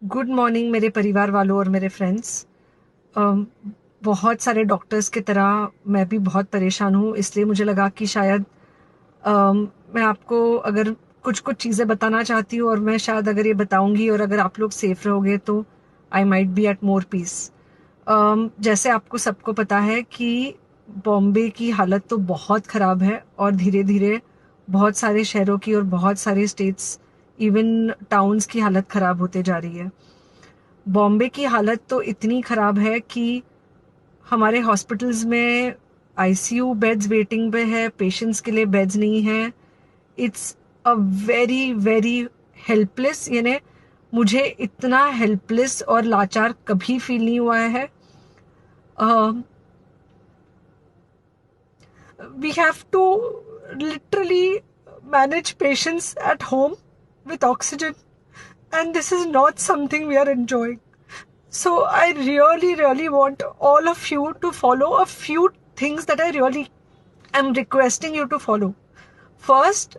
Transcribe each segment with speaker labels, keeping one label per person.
Speaker 1: Good morning मेरे परिवार वालों और मेरे फ्रेंड्स। बहुत सारे डॉक्टर्स की तरह मैं भी बहुत परेशान हूँ, इसलिए मुझे लगा कि शायद मैं आपको अगर कुछ कुछ चीज़ें बताना चाहती हूँ, और मैं शायद अगर ये बताऊंगी और अगर आप लोग सेफ रहोगे तो I might be at more peace. जैसे आपको सबको पता है कि बॉम्बे की हालत तो बहुत ख़राब है, और धीरे धीरे बहुत सारे शहरों की और बहुत सारे स्टेट्स, इवन टाउन्स की हालत ख़राब होते जा रही है। बॉम्बे की हालत तो इतनी ख़राब है कि हमारे हॉस्पिटल्स में आईसीयू बेड्स वेटिंग पे है, पेशेंट्स के लिए बेड्स नहीं है। It's a very very helpless, यानी मुझे इतना हेल्पलेस और लाचार कभी फील नहीं हुआ है। We have to literally manage patients at home with oxygen, and this is not something we are enjoying. So I really, really want all of you to follow a few things that I really am requesting you to follow. First,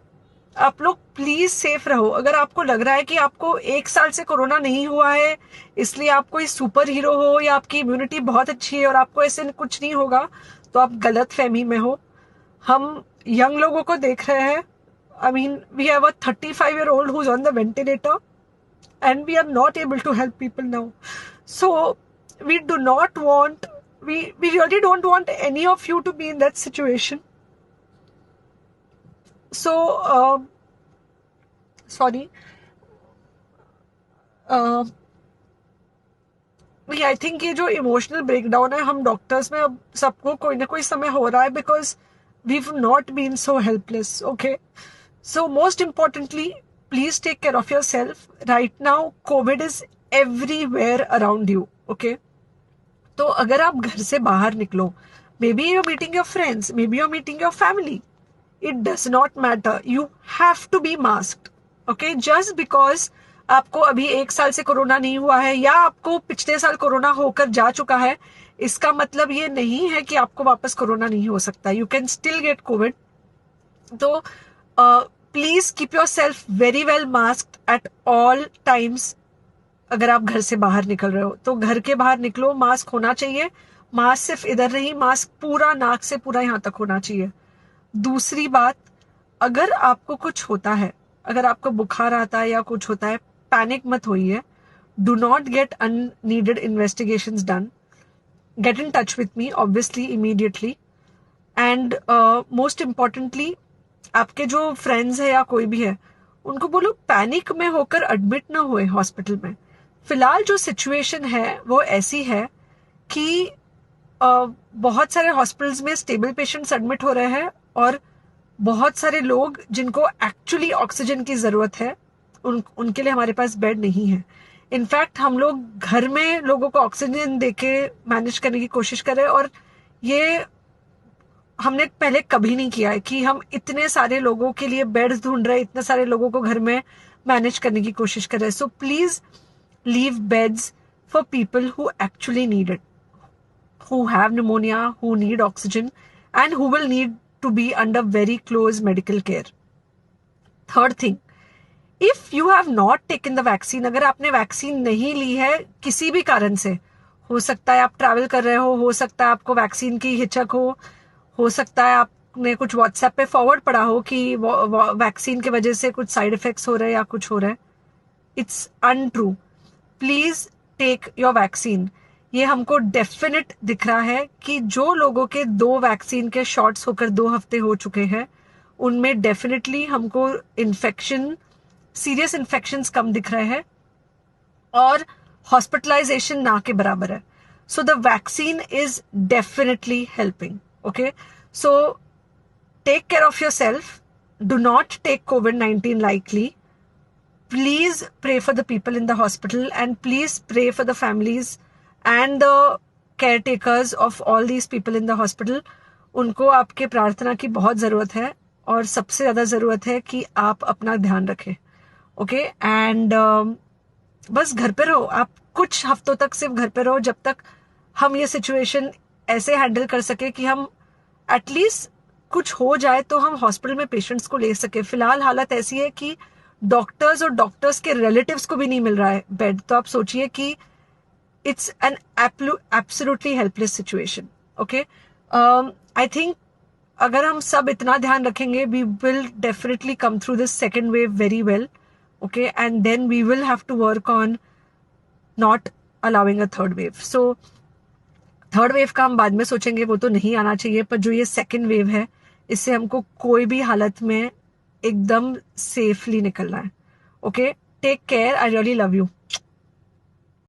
Speaker 1: आप लोग please safe रहो। अगर आपको लग रहा है कि आपको 1 साल से कोरोना नहीं हुआ है, इसलिए आप कोई सुपर हीरो हो या आपकी इम्यूनिटी बहुत अच्छी है और आपको ऐसे कुछ नहीं होगा, तो आप गलत फहमी में हो। हम यंग लोगों को देख रहे हैं। I mean, we have a 35-year-old who's on the ventilator, and we are not able to help people now. So we do not want, we really don't want any of you to be in that situation. So sorry. I think ये जो emotional breakdown है, हम doctors में अब सबको कोई ना कोई समय हो रहा है, because we not been so helpless. Okay, so most importantly, please take care of yourself right now. Covid is everywhere around you. Okay, तो अगर आप घर से बाहर निकलो, may be you're meeting your friends, may be you're meeting your family, it does not matter, you have to be masked. Okay, just because आपको अभी 1 साल से कोरोना नहीं हुआ है या आपको पिछले साल कोरोना होकर जा चुका है, इसका मतलब ये नहीं है कि आपको वापस कोरोना नहीं हो सकता। You can still get COVID. तो please keep yourself very well masked at all times. अगर आप घर से बाहर निकल रहे हो तो घर के बाहर निकलो, मास्क होना चाहिए। मास्क सिर्फ इधर नहीं, मास्क पूरा नाक से पूरा यहाँ तक होना चाहिए। दूसरी बात, अगर आपको कुछ होता है, अगर आपको बुखार आता है या कुछ होता है, पैनिक मत होइए। Do not get unneeded investigations done. Get in touch with me obviously immediately. And most importantly, आपके जो फ्रेंड्स है या कोई भी है, उनको बोलो पैनिक में होकर एडमिट ना हुए हॉस्पिटल में। फिलहाल जो सिचुएशन है वो ऐसी है कि बहुत सारे हॉस्पिटल्स में स्टेबल पेशेंट्स एडमिट हो रहे हैं, और बहुत सारे लोग जिनको एक्चुअली ऑक्सीजन की ज़रूरत है, उनके लिए हमारे पास बेड नहीं है। इनफैक्ट हम लोग घर में लोगों को ऑक्सीजन देके मैनेज करने की कोशिश कर रहे हैं, और ये हमने पहले कभी नहीं किया है कि हम इतने सारे लोगों के लिए बेड्स ढूंढ रहे हैं, इतने सारे लोगों को घर में मैनेज करने की कोशिश कर रहे हैं। So please leave beds for people who actually need it, who have pneumonia, who need oxygen, and who will need to be under very close medical care. Third thing, if you have not taken the vaccine, अगर आपने vaccine नहीं ली है किसी भी कारण से, हो सकता है आप ट्रैवल कर रहे हो सकता है आपको वैक्सीन की हिचक हो सकता है आपने कुछ व्हाट्सएप पे फॉरवर्ड पढ़ा हो कि वैक्सीन की वजह से कुछ साइड इफेक्ट्स हो रहे हैं या कुछ हो रहा है। It's untrue. Please take your vaccine. ये हमको डेफिनेट दिख रहा है कि जो लोगों के 2 वैक्सीन के शॉट्स होकर 2 हफ्ते हो चुके हैं, उनमें डेफिनेटली हमको इन्फेक्शन, सीरियस इन्फेक्शंस कम दिख रहे हैं, और हॉस्पिटलाइजेशन ना के बराबर है। So the vaccine is definitely helping. Okay, so take care of yourself. Do not take COVID-19 lightly. Please pray for the people in the hospital, and please pray for the families and the caretakers of all these people in the hospital. उनको आपके प्रार्थना की बहुत ज़रूरत है, और सबसे ज़्यादा ज़रूरत है कि आप अपना ध्यान रखें। ओके, एंड बस घर पे रहो। आप कुछ हफ्तों तक सिर्फ घर पे रहो, जब तक हम ये सिचुएशन ऐसे हैंडल कर सके कि हम एटलीस्ट कुछ हो जाए तो हम हॉस्पिटल में पेशेंट्स को ले सके। फिलहाल हालत ऐसी है कि डॉक्टर्स और डॉक्टर्स के रिलेटिव्स को भी नहीं मिल रहा है बेड, तो आप सोचिए कि it's an absolutely helpless situation. Okay, I think अगर हम सब इतना ध्यान रखेंगे, we will definitely come through this second wave very well. Okay, and then we will have to work on not allowing a third wave. So third wave का हम बाद में सोचेंगे, वो तो नहीं आना चाहिए, पर जो ये सेकेंड वेव है, इससे हमको कोई भी हालत में एकदम सेफली निकलना है. Okay, take care, I really love you.